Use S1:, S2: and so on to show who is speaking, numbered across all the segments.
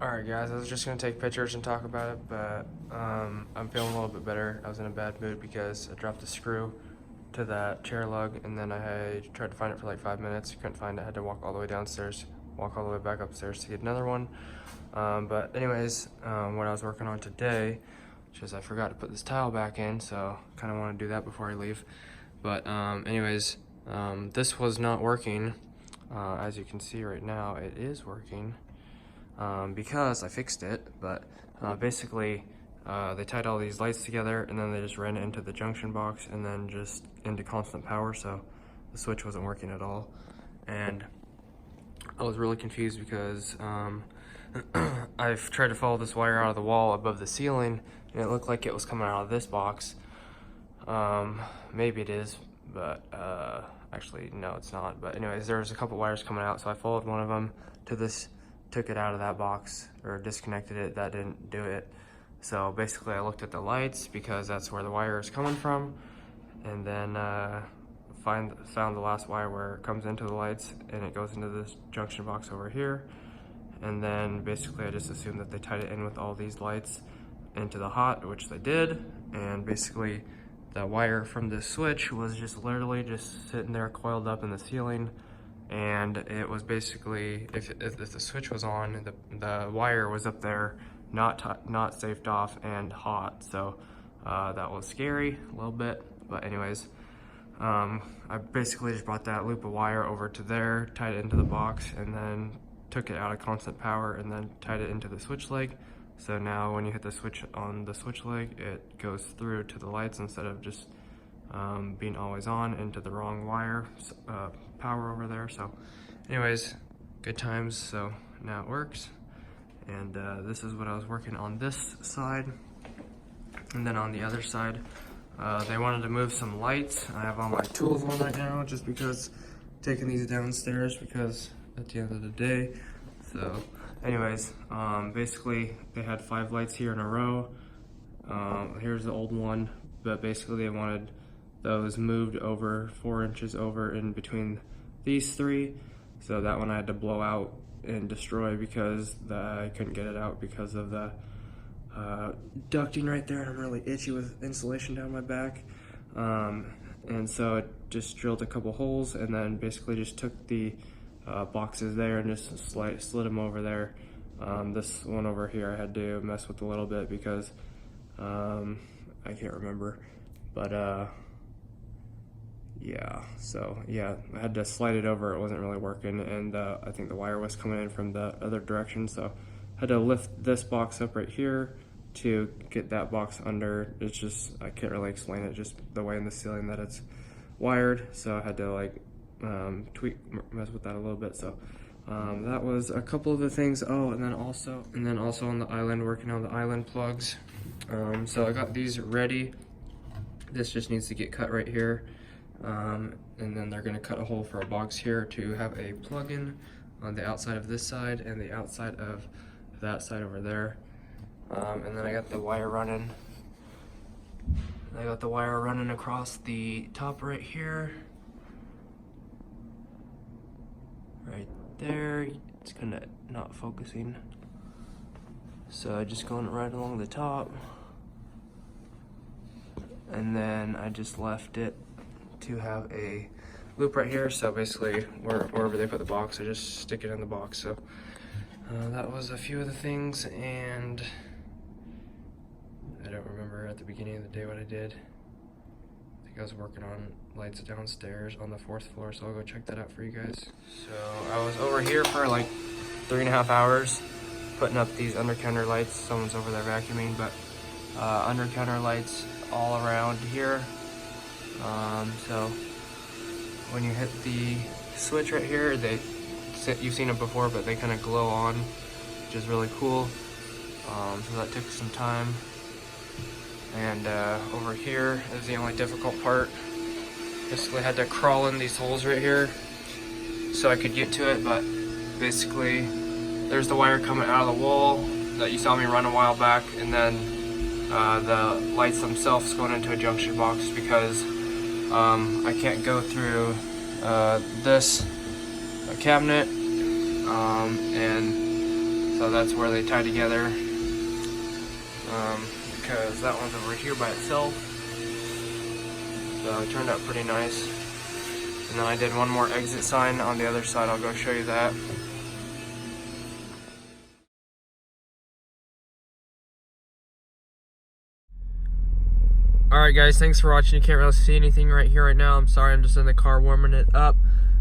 S1: Alright guys, I was just going to take pictures and talk about it, but I'm feeling a little bit better. I was in a bad mood because I dropped a screw to that chair lug, and then I tried to find it for like 5 minutes. Couldn't find it. I had to walk all the way downstairs, walk all the way back upstairs to get another one. But anyways, what I was working on today, which is I forgot to put this tile back in, so kind of want to do that before I leave. But anyways, this was not working. As you can see right now, it is working. Because I fixed it, but basically they tied all these lights together and then they just ran it into the junction box and then just into constant power, so the switch wasn't working at all. And I was really confused because I've tried to follow this wire out of the wall above the ceiling and it looked like it was coming out of this box. Maybe it is, but actually no, it's not. But anyways, there was a couple wires coming out, so I followed one of them to this, took it out of that box, or disconnected it. That didn't do it. So basically I looked at the lights because that's where the wire is coming from, and then found the last wire where it comes into the lights and it goes into this junction box over here. And then basically I just assumed that they tied it in with all these lights into the hot, which they did. And basically the wire from this switch was just literally just sitting there coiled up in the ceiling. And it was basically, if the switch was on, the wire was up there, not safed off and hot. So that was scary a little bit. But anyways, I basically just brought that loop of wire over to there, tied it into the box, and then took it out of constant power and then tied it into the switch leg. So now when you hit the switch on the switch leg, it goes through to the lights instead of just being always on into the wrong wire power over there. So anyways, good times. So now it works, and this is what I was working on this side. And then on the other side, they wanted to move some lights. I have all my tools on right now just because taking these downstairs because at the end of the day. So anyways, basically they had 5 lights here in a row. Here's the old one, but basically they wanted those moved over 4 inches over in between these 3. So that one I had to blow out and destroy because I couldn't get it out because of the ducting right there, and I'm really itchy with insulation down my back. And so it just drilled a couple holes and then basically just took the boxes there and just slid them over there. This one over here I had to mess with a little bit because I can't remember, but yeah, so yeah, I had to slide it over. It wasn't really working, and I think the wire was coming in from the other direction, so I had to lift this box up right here to get that box under. It's just, I can't really explain it, just the way in the ceiling that it's wired, so I had to like mess with that a little bit. So that was a couple of the things. Oh, and then also on the island, working on the island plugs. So I got these ready. This just needs to get cut right here. And then they're going to cut a hole for a box here to have a plug-in on the outside of this side and the outside of that side over there. And then I got the wire running. Across the top right here. Right there. It's kind of not focusing. So just going right along the top. And then I just left it to have a loop right here, so basically wherever they put the box, I just stick it in the box. So that was a few of the things, and I don't remember at the beginning of the day what I did. I think I was working on lights downstairs on the 4th floor, so I'll go check that out for you guys. So I was over here for like 3.5 hours putting up these under counter lights. Someone's over there vacuuming, but under counter lights all around here. So when you hit the switch right here, you've seen it before, but they kind of glow on, which is really cool. So that took some time. And over here is the only difficult part. Basically I had to crawl in these holes right here so I could get to it, but basically there's the wire coming out of the wall that you saw me run a while back, and then the lights themselves going into a junction box because I can't go through this cabinet, and So that's where they tie together, because that one's over here by itself. So it turned out pretty nice. And then I did one more exit sign on the other side. I'll go show you that. Alright guys, thanks for watching. You can't really see anything right here right now. I'm sorry, I'm just in the car warming it up.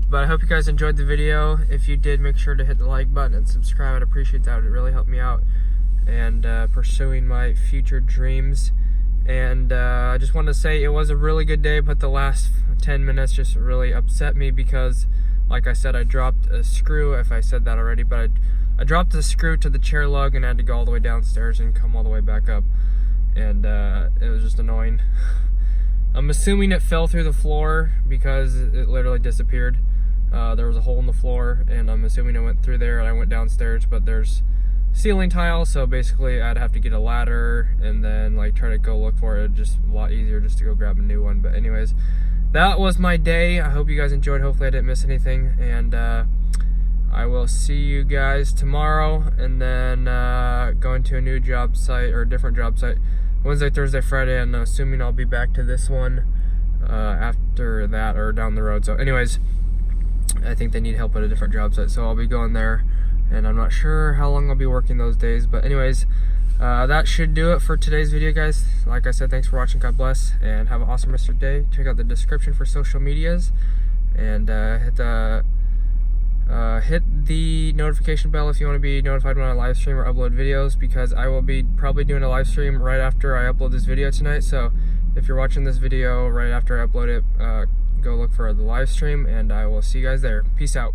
S1: But I hope you guys enjoyed the video. If you did, make sure to hit the like button and subscribe. I'd appreciate that. It would really help me out and pursuing my future dreams. And I just wanted to say it was a really good day, but the last 10 minutes just really upset me because, like I said, I dropped a screw, if I said that already, but I dropped the screw to the chair lug and had to go all the way downstairs and come all the way back up. And it was just annoying. I'm assuming it fell through the floor because it literally disappeared. There was a hole in the floor, and I'm assuming it went through there, and I went downstairs, but there's ceiling tile, so basically I'd have to get a ladder and then like try to go look for it. Just a lot easier just to go grab a new one. But anyways, that was my day. I hope you guys enjoyed. Hopefully I didn't miss anything, and I will see you guys tomorrow, and then going to a new job site, or a different job site, Wednesday, Thursday, Friday, and assuming I'll be back to this one after that, or down the road. So anyways, I think they need help at a different job site, so I'll be going there, and I'm not sure how long I'll be working those days. But anyways, that should do it for today's video, guys. Like I said, thanks for watching. God bless, and have an awesome rest of your day. Check out the description for social medias, and hit the notification bell if you want to be notified when I live stream or upload videos, because I will be probably doing a live stream right after I upload this video tonight. So if you're watching this video right after I upload it, go look for the live stream, and I will see you guys there. Peace out.